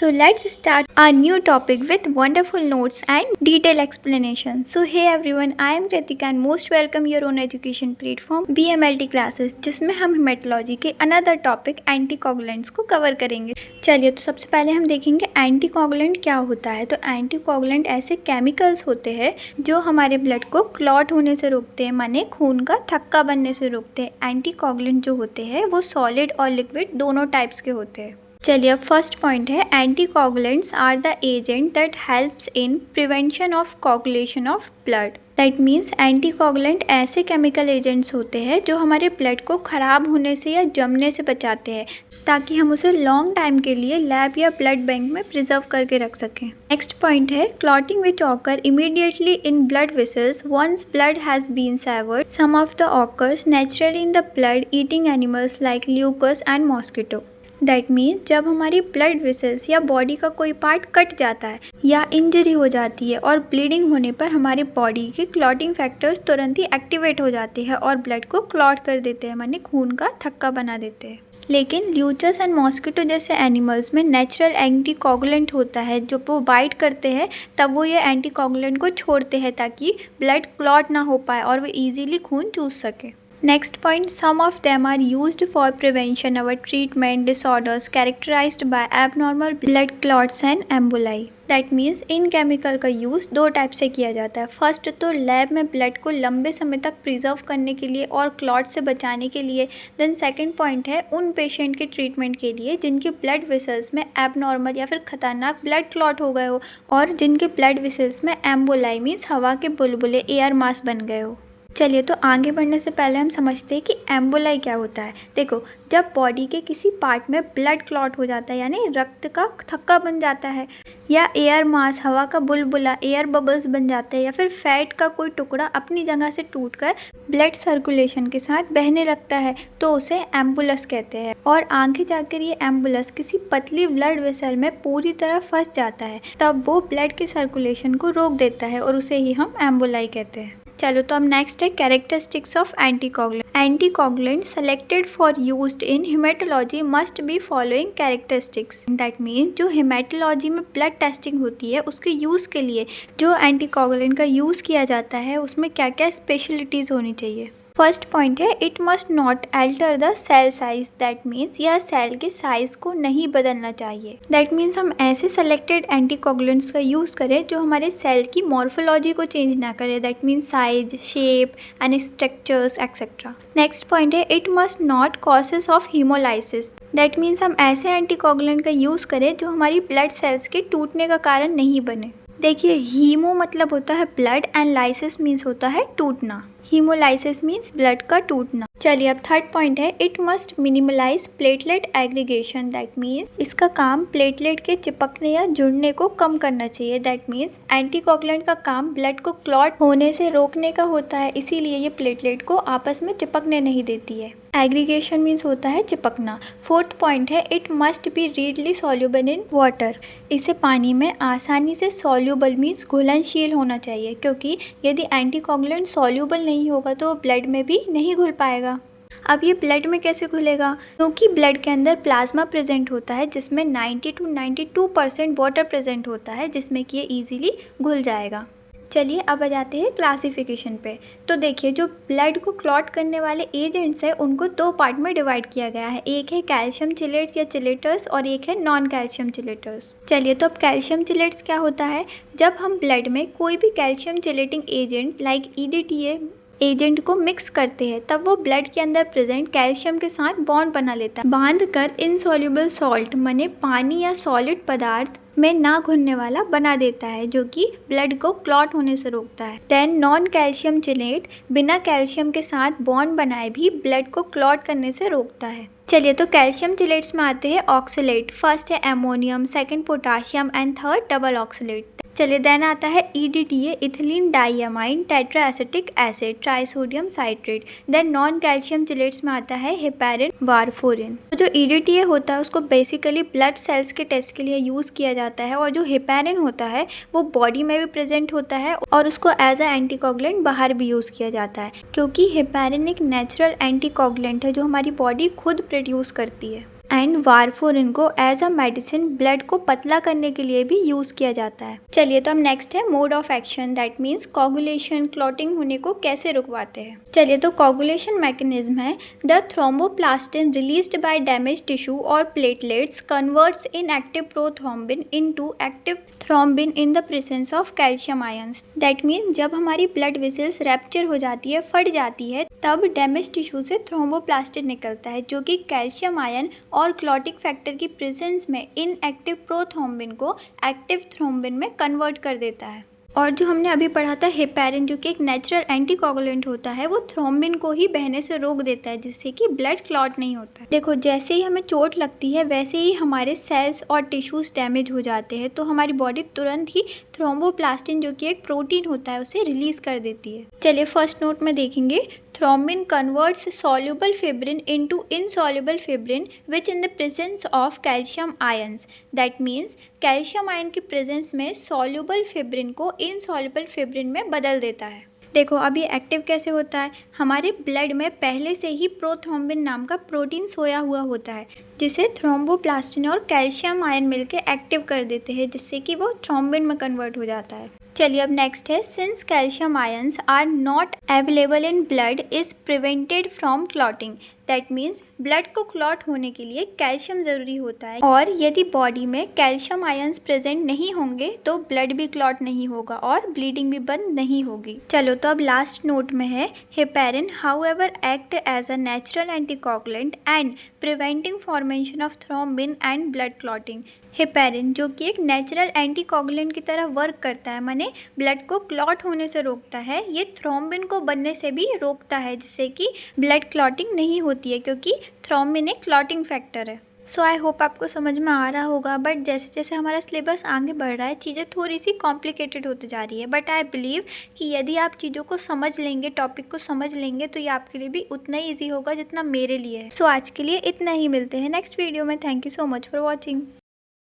So let's start our new topic with wonderful notes and detailed explanation. So hey everyone, I am Kritika and most welcome your own education platform BMLT classes, जिसमें हम haematology के another topic anticoagulants को cover करेंगे। चलिए तो सबसे पहले हम देखेंगे एंटीकोगुलेंट क्या होता है। तो एंटीकोगुलेंट ऐसे केमिकल्स होते हैं जो हमारे ब्लड को क्लॉट होने से रोकते हैं, माने खून का थक्का बनने से रोकते हैं। एंटीकोगुलेंट जो होते हैं वो सॉलिड और लिक्विड दोनों टाइप्स के होते हैं। चलिए अब फर्स्ट पॉइंट है, anticoagulants are the agent that helps in prevention of coagulation of blood. That means anticoagulant ऐसे केमिकल एजेंट्स होते हैं जो हमारे ब्लड को ख़राब होने से या जमने से बचाते हैं, ताकि हम उसे लॉन्ग टाइम के लिए लैब या ब्लड बैंक में प्रिजर्व करके रख सकें। नेक्स्ट पॉइंट है, clotting which occur immediately in blood vessels once blood has been severed. Some of the occurs naturally in the blood eating animals like leeches and mosquito. That means जब हमारी blood vessels या body का कोई part cut जाता है या injury हो जाती है और ब्लीडिंग होने पर हमारी बॉडी के क्लॉटिंग फैक्टर्स तुरंत ही एक्टिवेट हो जाते हैं और ब्लड को क्लॉट कर देते हैं, माने खून का थक्का बना देते हैं। लेकिन ल्यूचस एंड मॉस्किटो जैसे एनिमल्स में नेचुरल एंटीकोगुलेंट होता है, जो वो बाइट करते हैं तब वो ये एंटीकोगुलेंट को छोड़ते हैं ताकि ब्लड क्लॉट ना हो पाए और वो ईजिली खून चूस सके। Next point, some of them are used for prevention or treatment disorders characterized by abnormal blood clots and emboli. That means in chemical का यूज़ दो टाइप से किया जाता है। फर्स्ट तो लैब में ब्लड को लंबे समय तक प्रिजर्व करने के लिए और क्लॉट से बचाने के लिए। देन सेकंड पॉइंट है उन पेशेंट के ट्रीटमेंट के लिए जिनके ब्लड वेसल्स में एबनॉर्मल या फिर खतरनाक ब्लड क्लॉट हो गए हो और जिनके ब्लड वेसल्स में एम्बोलाई मीन्स हवा के बुलबुले एयर मास बन गए हो। चलिए तो आगे बढ़ने से पहले हम समझते हैं कि एम्बोलाई क्या होता है। देखो, जब बॉडी के किसी पार्ट में ब्लड क्लॉट हो जाता है यानी रक्त का थक्का बन जाता है, या एयर मास हवा का बुलबुला एयर बबल्स बन जाते हैं, या फिर फैट का कोई टुकड़ा अपनी जगह से टूटकर ब्लड सर्कुलेशन के साथ बहने लगता है, तो उसे एम्बुलस कहते हैं। और आगे जाकर ये एम्बुलस किसी पतली ब्लड वेसल में पूरी तरह फंस जाता है, तब वो ब्लड के सर्कुलेशन को रोक देता है और उसे ही हम एम्बोलाई कहते हैं। चलो तो अब नेक्स्ट है characteristics of anticoagulant. Anticoagulant selected for used in haematology must be following characteristics. That means जो हेमेटोलॉजी में ब्लड टेस्टिंग होती है उसके यूज़ के लिए जो एंटीकोगुलेंट का यूज़ किया जाता है उसमें क्या क्या स्पेशलिटीज़ होनी चाहिए। फर्स्ट पॉइंट है, it must not alter the cell size. That means यह सेल के साइज को नहीं बदलना चाहिए। दैट मीन्स हम ऐसे सेलेक्टेड एंटीकोगुलेंट्स का यूज़ करें जो हमारे सेल की मॉर्फोलॉजी को चेंज ना करे। That means size, shape and structures etcetera. Next point है, it must not causes of haemolysis. That means हम ऐसे एंटीकोगुलेंट का यूज़ करें जो हमारी ब्लड सेल्स के टूटने का कारण नहीं बने। देखिए, हीमो मतलब होता है ब्लड एंड लाइसिस मीन्स होता है टूटना। हीमोलाइसिस मीन्स ब्लड का टूटना। चलिए अब थर्ड पॉइंट है, it must minimalise platelet aggregation. That means इसका काम प्लेटलेट के चिपकने या जुड़ने को कम करना चाहिए। दैट मीन्स एंटीकोगुलेंट का काम ब्लड को क्लॉट होने से रोकने का होता है, इसीलिए ये प्लेटलेट को आपस में चिपकने नहीं देती है। एग्रीगेशन मीन्स होता है चिपकना। फोर्थ पॉइंट है, it must be readily soluble in water. इसे पानी में आसानी से सॉल्युबल मीन्स घुलनशील होना चाहिए, क्योंकि यदि एंटीकोगुलेंट सॉल्युबल नहीं होगा तो वो ब्लड में भी नहीं घुल पाएगा। अब ये ब्लड में कैसे घुलेगा? क्योंकि ब्लड के अंदर प्लाज्मा प्रेजेंट होता है जिसमें 90 to 92% वाटर प्रेजेंट होता है, जिसमें कि ये ईजिली घुल जाएगा। चलिए अब आ जाते हैं क्लासिफिकेशन पे। तो देखिए, जो ब्लड को क्लॉट करने वाले एजेंट्स हैं उनको दो पार्ट में डिवाइड किया गया है। एक है कैल्शियम चिलेट्स या चिलेटर्स और एक है नॉन कैल्शियम चिलेटर्स। चलिए तो अब कैल्शियम चिलेट्स क्या होता है? जब हम ब्लड में कोई भी calcium chelating agent like EDTA agent को मिक्स करते हैं, तब वो ब्लड के अंदर प्रेजेंट कैल्शियम के साथ बॉन्ड बना लेता है, बांध कर इनसॉल्युबल सॉल्ट माने पानी या सॉलिड पदार्थ में ना घुलने वाला बना देता है, जो कि ब्लड को क्लॉट होने से रोकता है। देन नॉन कैल्शियम चिलेट बिना कैल्शियम के साथ बॉन्ड बनाए भी ब्लड को क्लॉट करने से रोकता है। चलिए तो कैल्शियम चिलेट्स में आते हैं ऑक्सलेट। फर्स्ट है ammonium, second potassium and third double oxalate. चलिए देन आता है EDTA ethylene diamine tetra acetic acid trisodium citrate. Then non calcium chelates में आता है हेपेरिन वारफोरिन। तो जो EDTA होता है उसको बेसिकली ब्लड सेल्स के टेस्ट के लिए यूज़ किया जाता है, और जो हेपेरिन होता है वो बॉडी में भी प्रेजेंट होता है और उसको एज अ एंटीकोगुलेंट बाहर भी यूज़ किया जाता है, क्योंकि हेपेरिन एक नेचुरल एंटीकोगुलेंट है जो हमारी बॉडी खुद प्रोड्यूस करती है। एंड वारफोरिन को एज अ मेडिसिन ब्लड को पतला करने के लिए भी यूज़ किया जाता है। चलिए तो हम नेक्स्ट है mode of action, that means coagulation, clotting होने को कैसे रुकवाते हैं। चलिए तो कोगुलेशन मैकेनिज्म है the thromboplastin released by damage tissue और platelets converts inactive prothrombin into active thrombin in the presence of calcium ions. That mean जब हमारी ब्लड वेसल्स रैप्चर हो जाती है, फट जाती है, तब डैमेज टिश्यू से थ्रोम्बोप्लास्टिन निकलता है जो कि कैल्शियम आयन और क्लॉटिंग फैक्टर की प्रेजेंस में इनएक्टिव प्रोथ्रोम्बिन को एक्टिव थ्रोम्बिन में कन्वर्ट कर देता है। और जो हमने अभी पढ़ा था हेपेरिन, जो कि एक नेचुरल एंटीकोगुलेंट होता है, वो थ्रोम्बिन को ही बहने से रोक देता है जिससे कि ब्लड क्लॉट नहीं होता है। देखो जैसे ही हमें चोट लगती है वैसे ही हमारे सेल्स और टिश्यूज डैमेज हो जाते हैं, तो हमारी बॉडी तुरंत ही थ्रोम्बोप्लास्टिन जो कि एक प्रोटीन होता है उसे रिलीज कर देती है। चलिए फर्स्ट नोट में देखेंगे, thrombin converts soluble fibrin into insoluble fibrin which in the presence of calcium ions, that means calcium ion की प्रेजेंस में soluble fibrin को insoluble fibrin में बदल देता है। देखो अब ये एक्टिव कैसे होता है, हमारे ब्लड में पहले से ही प्रोथ्रोम्बिन नाम का प्रोटीन सोया हुआ होता है जिसे थ्रोम्बोप्लास्टिन और कैल्शियम आयन मिलकर एक्टिव कर देते हैं जिससे कि वो थ्रोम्बिन में कन्वर्ट हो जाता है। चलिए अब नेक्स्ट है, since calcium ions are not available in blood is prevented from clotting, that means blood को क्लॉट होने के लिए कैल्शियम ज़रूरी होता है और यदि बॉडी में कैल्शियम आयंस प्रेजेंट नहीं होंगे तो ब्लड भी क्लॉट नहीं होगा और ब्लीडिंग भी बंद नहीं होगी। चलो तो अब लास्ट नोट में है, heparin however act as a natural anticoagulant and preventing formation of thrombin and blood clotting. Heparin जो कि एक नेचुरल एंटीकोगुलेंट की तरह वर्क करता है, माने ब्लड को क्लॉट होने से रोकता है, ये थ्रोम्बिन को बनने से भी रोकता है जिससे कि ब्लड क्लॉटिंग नहीं होती है क्योंकि थ्रोम्बिन एक क्लॉटिंग फैक्टर है। सो आई होप आपको समझ में आ रहा होगा, बट जैसे जैसे हमारा सिलेबस आगे बढ़ रहा है चीज़ें थोड़ी सी कॉम्प्लिकेटेड होती जा रही है, बट आई बिलीव कि यदि आप चीज़ों को समझ लेंगे, टॉपिक को समझ लेंगे, तो ये आपके लिए भी उतना ही ईजी होगा जितना मेरे लिए है। सो आज के लिए इतना ही, मिलते हैं नेक्स्ट वीडियो में। Thank you so much for watching.